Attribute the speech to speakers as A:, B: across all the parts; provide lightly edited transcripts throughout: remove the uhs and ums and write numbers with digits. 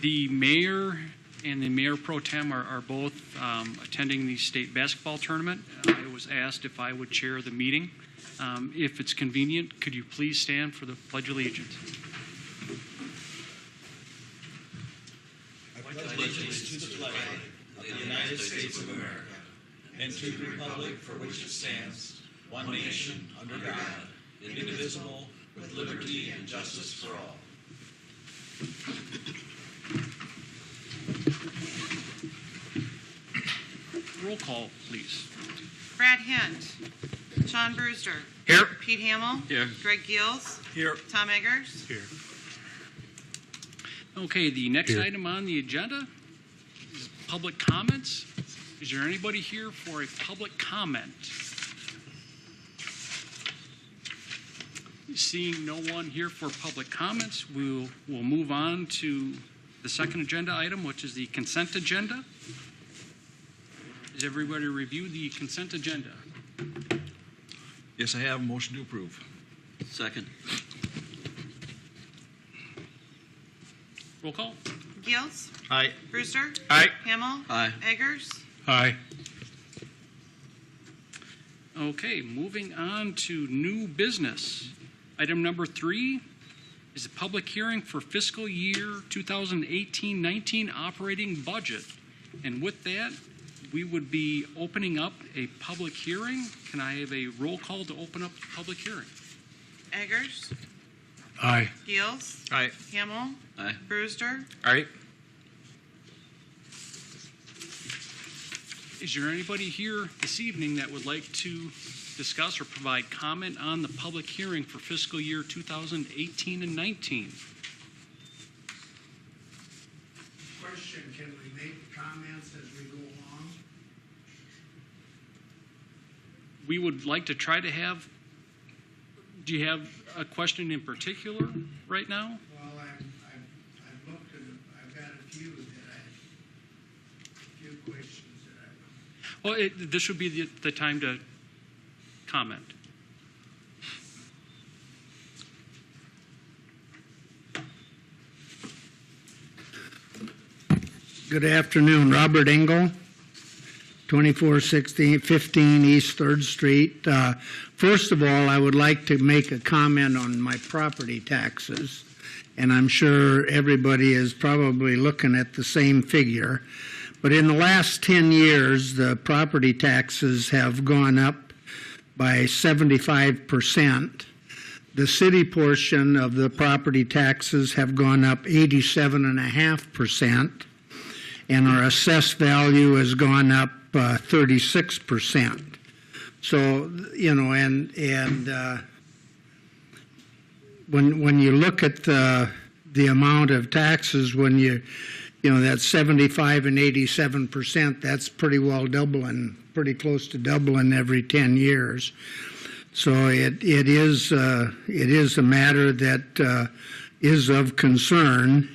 A: The mayor and the mayor pro tem are both attending the state basketball tournament. I was asked if I would chair the meeting. If it's convenient, could you please stand for the Pledge of Allegiance?
B: I pledge allegiance to the flag of the United States of America and to the republic for which it stands, one nation, under God, indivisible, with liberty and justice for all.
A: Roll call, please.
C: Brad Hint. Sean Brewster.
A: Here.
C: Pete Hamill.
A: Here.
C: Greg Gills.
A: Here.
C: Tom Eggers.
A: Here. Okay, the next item on the agenda is public comments. Is there anybody here for a public comment? Seeing no one here for public comments, we'll move on to the second agenda item, which is the consent agenda. Has everybody reviewed the consent agenda?
B: Yes, I have a motion to approve.
D: Second.
A: Roll call.
C: Gills.
B: Aye.
C: Brewster.
A: Aye.
C: Hamill.
D: Aye.
C: Eggers.
A: Aye. Okay, moving on to new business. Item number 3 is a public hearing for fiscal year 2018-19 operating budget. And with that, we would be opening up a public hearing. Can I have a roll call to open up the public hearing?
C: Eggers.
A: Aye.
C: Gills.
B: Aye.
C: Hamill.
D: Aye.
C: Brewster.
A: Aye. Is there anybody here this evening that would like to discuss or provide comment on the public hearing for fiscal year 2018 and 19?
E: Question, can we make comments as we go along?
A: We would like to try to have, do you have a question in particular right now?
E: Well, I've looked and I've got a few questions that I
A: Well, this would be the time to comment.
E: Good afternoon, Robert Engel, 2415 East 3rd Street. First of all, I would like to make a comment on my property taxes, and I'm sure everybody is probably looking at the same figure. But in the last 10 years, the property taxes have gone up by 75%. The city portion of the property taxes have gone up 87.5%, and our assessed value has gone up 36%. So, you know, and when you look at the amount of taxes, when you know, that's 75 and 87%, that's pretty well doubling, pretty close to doubling every 10 years. So it is a matter that is of concern.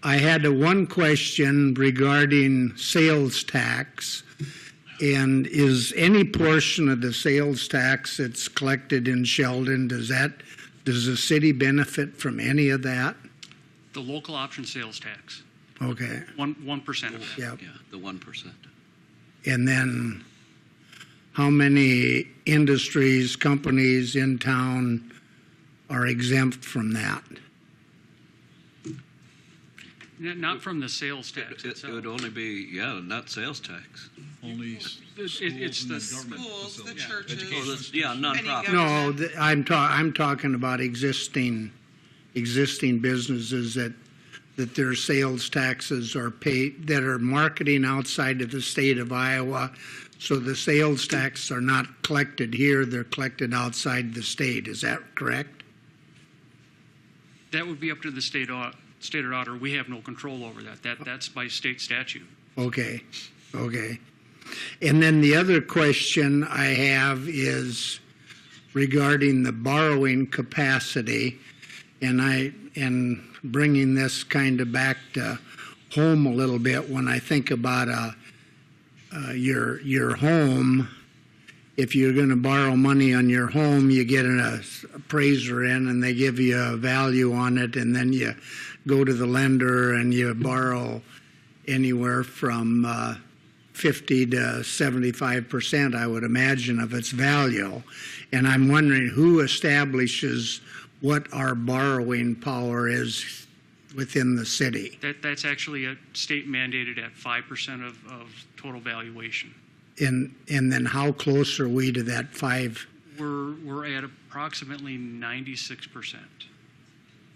E: I had one question regarding sales tax, and is any portion of the sales tax that's collected in Sheldon, does the city benefit from any of that?
A: The local option sales tax.
E: Okay.
A: 1% of that.
E: Yep.
D: Yeah, the 1%.
E: And then how many industries, companies in town are exempt from that?
A: Not from the sales tax
D: It
A: itself.
D: would only be, not sales tax.
B: Only
A: It's the
C: Schools, the
B: Yeah.
C: churches.
D: Oh, that's, nonprofit.
E: No, I'm talking about existing businesses that their sales taxes are paid, that are marketing outside of the state of Iowa. So the sales taxes are not collected here, they're collected outside the state. Is that correct?
A: That would be up to the state auditor. We have no control over that. That's by state statute.
E: Okay. And then the other question I have is regarding the borrowing capacity, and bringing this kind of back to home a little bit. When I think about your home, if you're going to borrow money on your home, you get an appraiser in and they give you a value on it, and then you go to the lender and you borrow anywhere from 50 to 75%, I would imagine, of its value. And I'm wondering who establishes what our borrowing power is within the city.
A: That's actually a state mandated at 5% of total valuation.
E: And then how close are we to that 5?
A: We're at approximately 96%.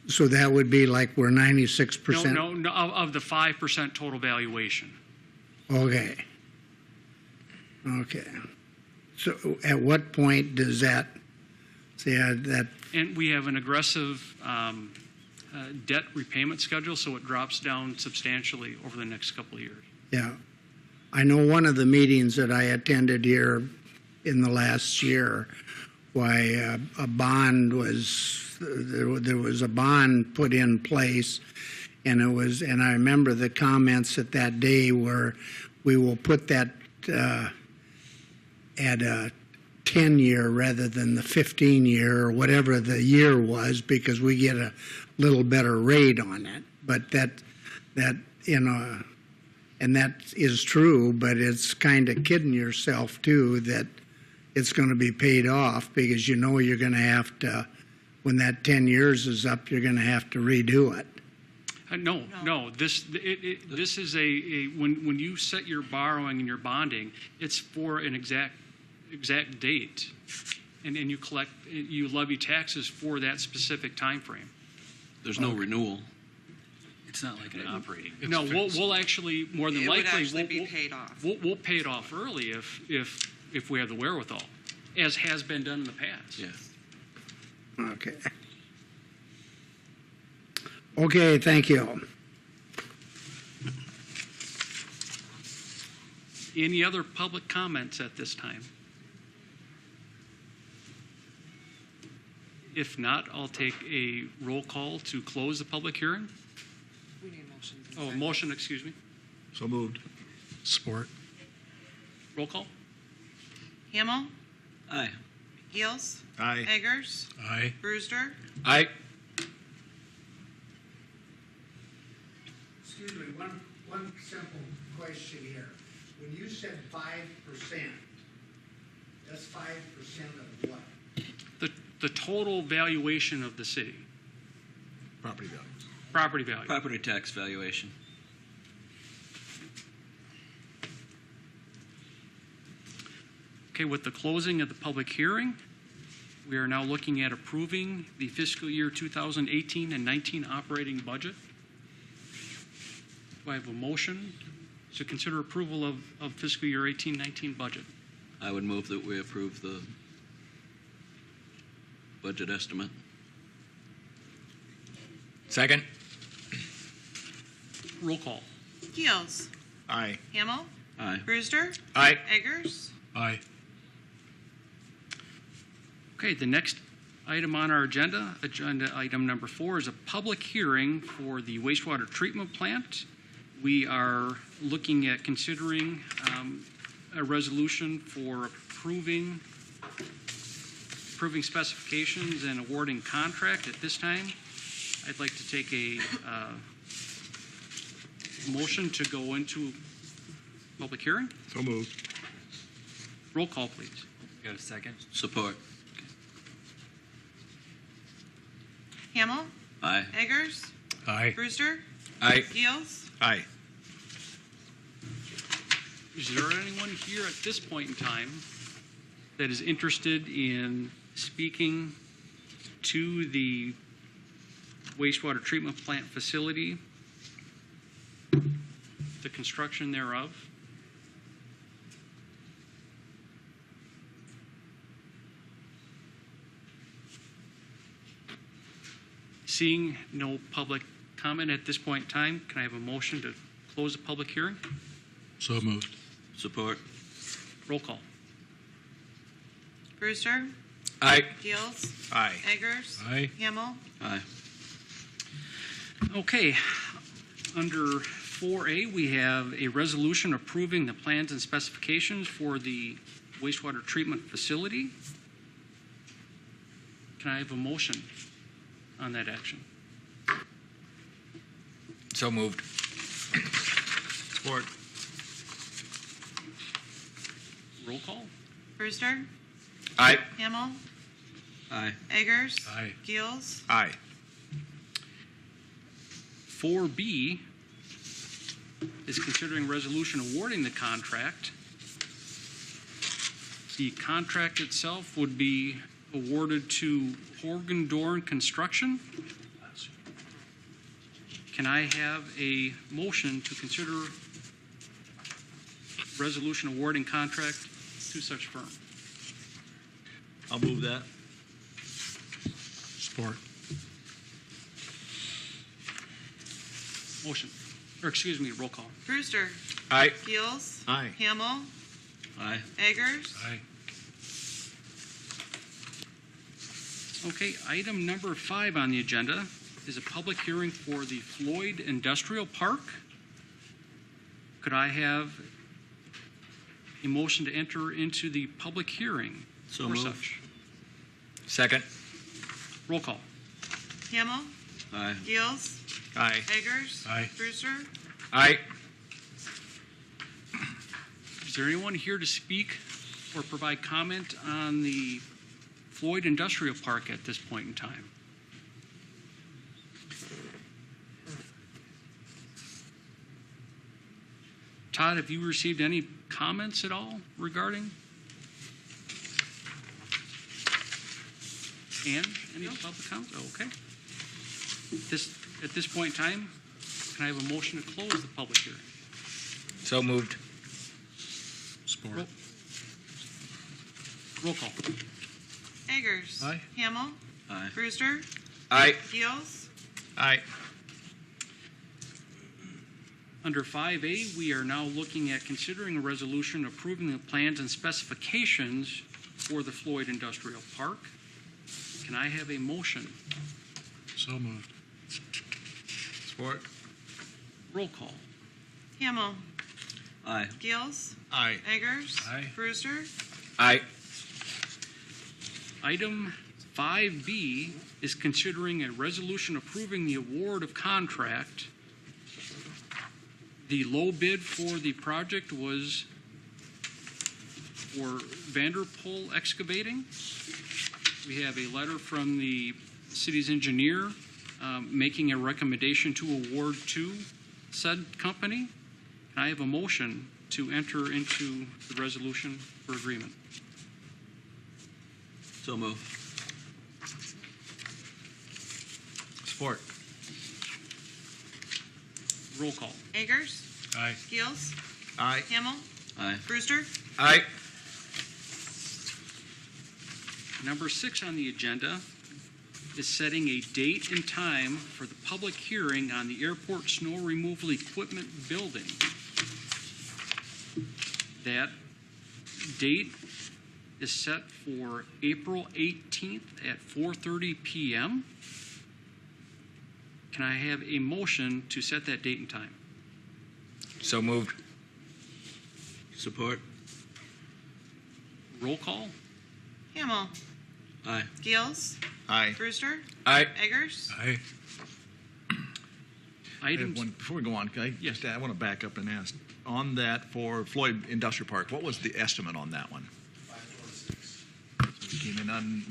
E: So that would be like we're 96%?
A: No, of the 5% total valuation.
E: Okay. So at what point does that,
A: And we have an aggressive debt repayment schedule, so it drops down substantially over the next couple of years.
E: yeah. I know one of the meetings that I attended here in the last year, why a bond was, there was a bond put in place, and I remember the comments at that day were, we will put that at a 10-year rather than the 15-year or whatever the year was, because we get a little better rate on it. But that and that is true, but it's kind of kidding yourself too that it's going to be paid off, because you know you're going to have to, when that 10 years is up, you're going to have to redo it.
A: No. This is when you set your borrowing and your bonding, it's for an exact date, and you levy taxes for that specific time frame.
D: There's no renewal.
F: It's not like an operating.
A: No, we'll actually more than
C: It would
A: likely
C: actually be paid off.
A: We'll pay it off early if we have the wherewithal, as has been done in the past.
D: Yeah.
E: Okay. Okay, thank you.
A: Any other public comments at this time? If not, I'll take a roll call to close the public hearing.
C: We need a motion.
A: Oh, motion, excuse me.
F: So moved. Support.
A: Roll call.
C: Hamel,
D: Aye.
C: Gills,
F: Aye.
C: Eggers,
F: Aye.
C: Brewster,
F: Aye.
E: Excuse me, one simple question here. When you said 5%, that's 5% of what?
A: The total valuation of the city,
F: Property values.
A: property value.
D: Property tax valuation.
A: Okay, with the closing of the public hearing, we are now looking at approving the fiscal year 2018 and 19 operating budget. Do I have a motion to consider approval of fiscal year 18-19 budget?
D: I would move that we approve the budget estimate.
F: Second.
A: Roll call.
C: Gills,
F: Aye.
C: Hamel,
D: Aye.
C: Brewster,
F: Aye.
C: Eggers,
F: Aye.
A: Okay, the next item on our agenda item number 4, is a public hearing for the wastewater treatment plant. We are looking at considering a resolution for approving specifications and awarding contract. At this time, I'd like to take a motion to go into public hearing.
F: So moved.
A: Roll call, please.
F: Got a second?
D: Support.
C: Hamel,
D: Aye.
C: Eggers,
F: Aye.
C: Brewster,
F: Aye.
C: Gills,
F: Aye.
A: Is there anyone here at this point in time that is interested in speaking to the wastewater treatment plant facility, the construction thereof? Seeing no public comment at this point in time, can I have a motion to close the public hearing?
F: So moved.
D: Support.
A: Roll call.
C: Brewster,
F: Aye.
C: Gills,
F: Aye.
C: Eggers,
F: Aye.
C: Hamel,
D: Aye.
A: Okay, under 4A, we have a resolution approving the plans and specifications for the wastewater treatment facility. Can I have a motion on that action?
F: So moved.
B: Support.
A: Roll call?
C: Brewster.
F: Aye.
C: Hamel.
D: Aye.
C: Eggers.
F: Aye.
C: Gills.
F: Aye.
A: 4B is considering resolution awarding the contract. The contract itself would be awarded to Horgan Dorn Construction. Can I have a motion to consider resolution awarding contract to such firm?
B: I'll move that.
F: Support.
A: Motion, or excuse me, roll call.
C: Brewster.
F: Aye.
C: Gills.
B: Aye.
C: Hamel.
D: Aye.
C: Eggers.
F: Aye.
A: Okay, item number 5 on the agenda is a public hearing for the Floyd Industrial Park. Could I have a motion to enter into the public hearing
D: So
A: for
D: moved.
A: such?
F: Second.
A: Roll call.
C: Hamel.
D: Aye.
C: Gills.
F: Aye.
C: Eggers.
F: Aye.
C: Brewster.
F: Aye.
A: Is there anyone here to speak or provide comment on the Floyd Industrial Park at this point in time? Todd, have you received any comments at all regarding? And any public comments? Oh, okay. At this point in time, can I have a motion to close the public hearing?
F: So moved. Support.
A: Roll call.
C: Eggers.
F: Aye.
C: Hamel.
D: Aye.
C: Brewster.
F: Aye.
C: Gills.
F: Aye.
A: Under 5A, we are now looking at considering a resolution approving the plans and specifications for the Floyd Industrial Park. Can I have a motion?
F: So moved.
B: Support.
A: Roll call.
C: Hamel.
D: Aye.
C: Gills.
B: Aye.
C: Eggers.
F: Aye.
C: Brewster.
F: Aye.
A: Item 5B is considering a resolution approving the award of contract. The low bid for the project was for Vanderpool Excavating. We have a letter from the city's engineer making a recommendation to award to said company. Can I have a motion to enter into the resolution for agreement?
D: So moved.
B: Support.
A: Roll call.
C: Eggers.
F: Aye.
C: Gills.
B: Aye.
C: Hamel.
D: Aye.
C: Brewster.
F: Aye.
A: Number 6 on the agenda is setting a date and time for the public hearing on the airport snow removal equipment building. That date is set for April 18th at 4:30 p.m. Can I have a motion to set that date and time?
F: So moved.
D: Support.
A: Roll call.
C: Hamel.
D: Aye.
C: Gills.
B: Aye.
C: Brewster.
F: Aye.
C: Eggers.
F: Aye.
A: Items.
B: Before we go on, can I
A: Yes.
B: just, I want to back up and ask, on that for Floyd Industrial Park, what was the estimate on that one? 546. Came in on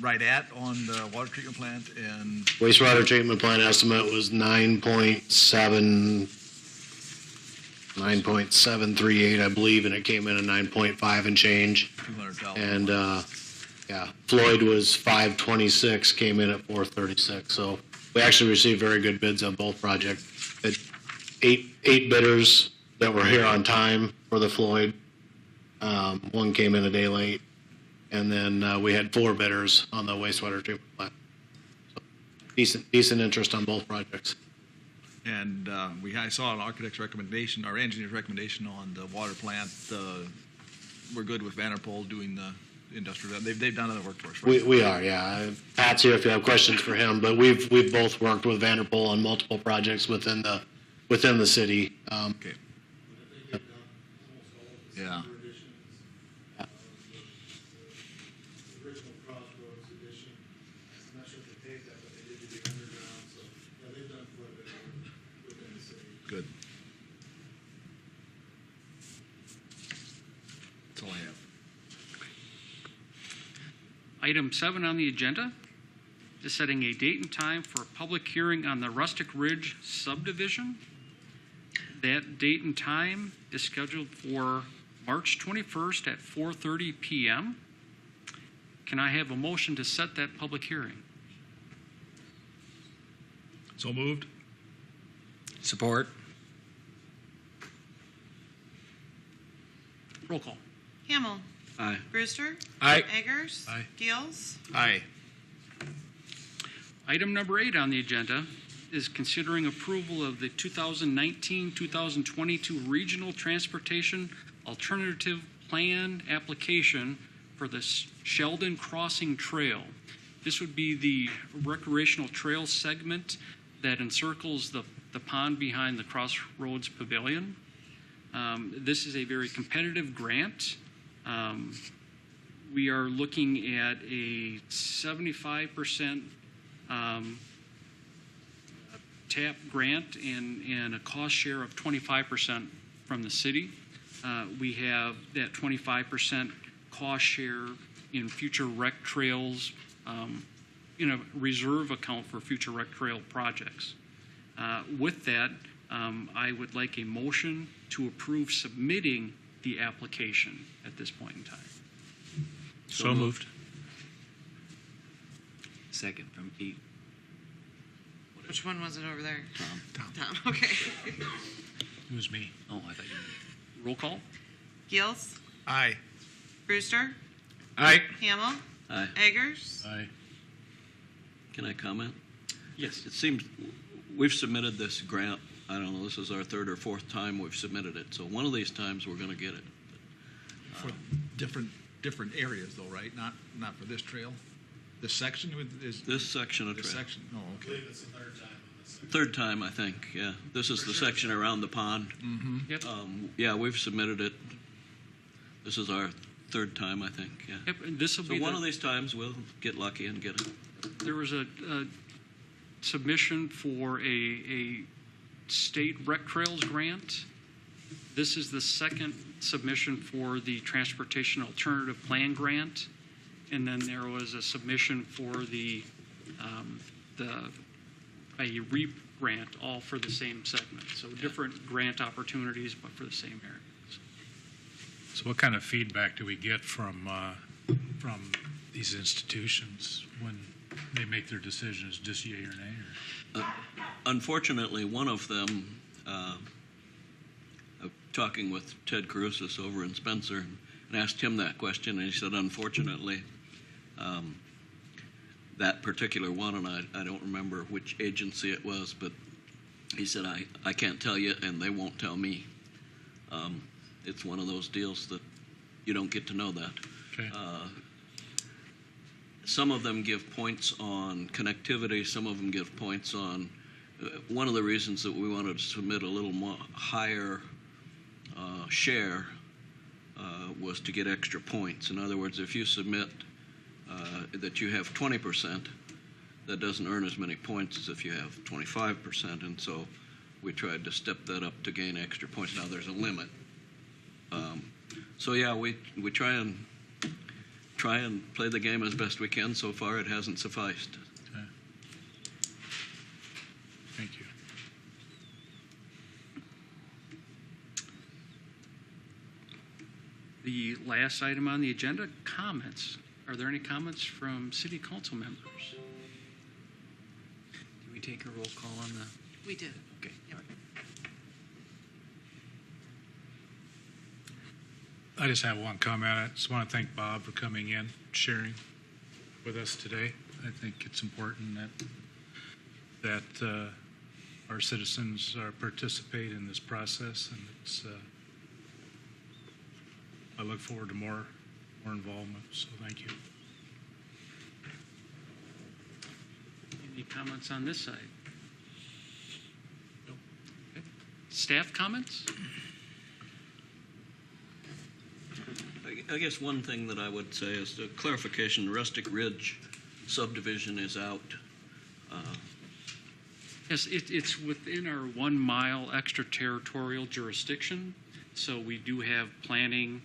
B: the water treatment plant and
G: Wastewater treatment plant estimate was 9.738, I believe, and it came in at 9.5 and change.
B: 200,000.
G: And, yeah, Floyd was 526, came in at 436. So we actually received very good bids on both projects. Had eight bidders that were here on time for the Floyd. One came in a day late. And then we had 4 bidders on the wastewater treatment plant. So decent interest on both projects.
B: And I saw an architect's recommendation, our engineer's recommendation on the water plant. We're good with Vanderpool doing the industrial. They've done other work for us. Right?
G: We are, yeah. Pat's here if you have questions for him, but we've both worked with Vanderpool on multiple projects within the city.
B: Okay. Yeah.
H: Original Crossroads edition. I'm not sure if they paid that, but they did do the underground, so, yeah, they've done quite a bit within the city.
I: Good. That's all I have.
A: Item 7 on the agenda is setting a date and time for a public hearing on the Rustic Ridge subdivision. That date and time is scheduled for March 21st at 4:30 p.m. Can I have a motion to set that public hearing?
I: So moved?
F: Support.
A: Roll call.
C: Hamel.
D: Aye.
C: Brewster.
F: Aye.
C: Eggers.
I: Aye.
C: Gills.
I: Aye.
A: Item number 8 on the agenda is considering approval of the 2019-2022 Regional Transportation Alternative Plan application for the Sheldon Crossing Trail. This would be the recreational trail segment that encircles the pond behind the Crossroads Pavilion. This is a very competitive grant. We are looking at a 75% TAP grant and a cost share of 25% from the city. We have that 25% cost share in future rec trails, in a reserve account for future rec trail projects. With that, I would like a motion to approve submitting the application at this point in time.
I: So moved.
D: Second from Pete.
C: Which one was it over there?
D: Tom.
C: Tom. Okay.
I: It was me.
D: Oh, I thought you.
A: Roll call.
C: Gills.
I: Aye.
C: Brewster.
F: Aye.
C: Hamel.
D: Aye.
C: Eggers.
I: Aye.
D: Can I comment?
A: Yes.
D: It seems we've submitted this grant. I don't know, this is our third or fourth time we've submitted it. So one of these times we're going to get it.
J: For different areas though, right? Not for this trail? This section is?
D: This section of
J: This
D: trail.
J: section, oh,
H: I
J: okay.
H: believe it's the third time on this.
D: Third time, I think, yeah. This is the section around the pond.
J: Mm-hmm.
A: Yep.
D: Yeah, we've submitted it. This is our third time, I think, yeah.
A: Yep. And this will
D: So
A: be
D: one of these times we'll get lucky and get it.
A: there was a submission for a state rec trails grant. This is the second submission for the Transportation Alternative Plan grant. And then there was a submission for a REAP grant, all for the same segment. So different grant opportunities, but for the same areas.
I: So what kind of feedback do we get from these institutions when they make their decisions, just yea or nay?
D: Unfortunately, one of them, talking with Ted Carusis over in Spencer, and asked him that question, and he said, unfortunately, that particular one, and I don't remember which agency it was, but he said, I can't tell you, and they won't tell me. It's one of those deals that you don't get to know that.
I: Okay.
D: Some of them give points on connectivity. Some of them give points on. One of the reasons that we wanted to submit a little more higher share was to get extra points. In other words, if you submit that you have 20%, that doesn't earn as many points as if you have 25%, and so we tried to step that up to gain extra points. Now there's a limit. So yeah, we try and play the game as best we can. So far, it hasn't sufficed.
I: Okay. Thank you.
A: The last item on the agenda, comments. Are there any comments from city council members? Did we take a roll call on the?
C: We did.
A: Okay.
I: I just have one comment. I just want to thank Bob for coming in, sharing with us today. I think it's important that our citizens participate in this process, and it's. I look forward to more involvement. So thank you.
A: Any comments on this side? No. Okay. Staff comments?
D: I guess one thing that I would say is the clarification. Rustic Ridge subdivision is out
A: Yes, it's within our 1 mile extraterritorial jurisdiction, so we do have planning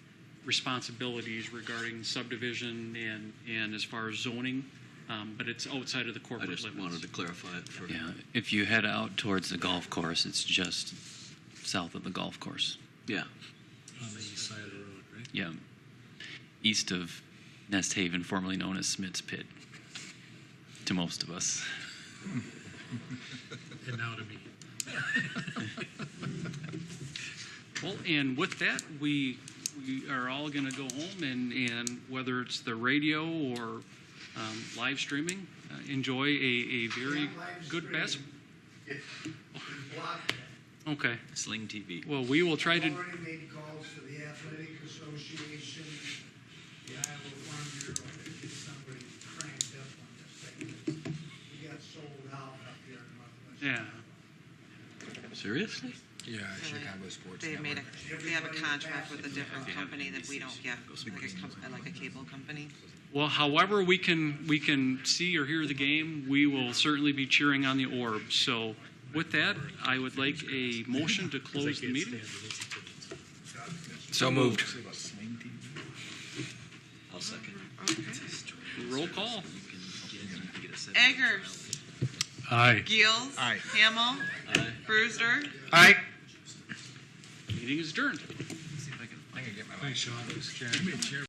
A: responsibilities regarding subdivision and as far as zoning, but it's outside of the
D: I
A: corporate
D: just
A: limits.
D: wanted to clarify it for.
K: Yeah, if you head out towards the golf course, it's just south of the golf course.
D: Yeah.
I: On the east side of the road, right?
K: Yeah, east of Nest Haven, formerly known as Smith's Pit, to most of us.
I: And now to me.
A: Well, and with that, we are all going to go home and whether it's the radio or live streaming, enjoy a very good basketball. Okay.
K: Sling TV.
A: Well, we will try to.
E: Already made calls to the Athletic Association, the Iowa Farm Bureau, to get somebody cranked up on this thing. We got sold out up here in Northwest.
A: Yeah.
D: Seriously?
F: Yeah, Chicago Sports
C: They made
F: Network.
C: they have a contract with a different company that we don't get, like a cable company.
A: Well, however we can see or hear the game, we will certainly be cheering on the Orbs. So, with that, I would like a motion to close the meeting.
F: So moved.
D: I'll second.
A: Roll call.
C: Eggers,
I: Aye.
C: Gills,
J: Aye.
C: Hamel,
D: Aye.
C: Brewster.
F: Aye.
A: Meeting is adjourned.
F: I can get my.
I: Thanks, Sean.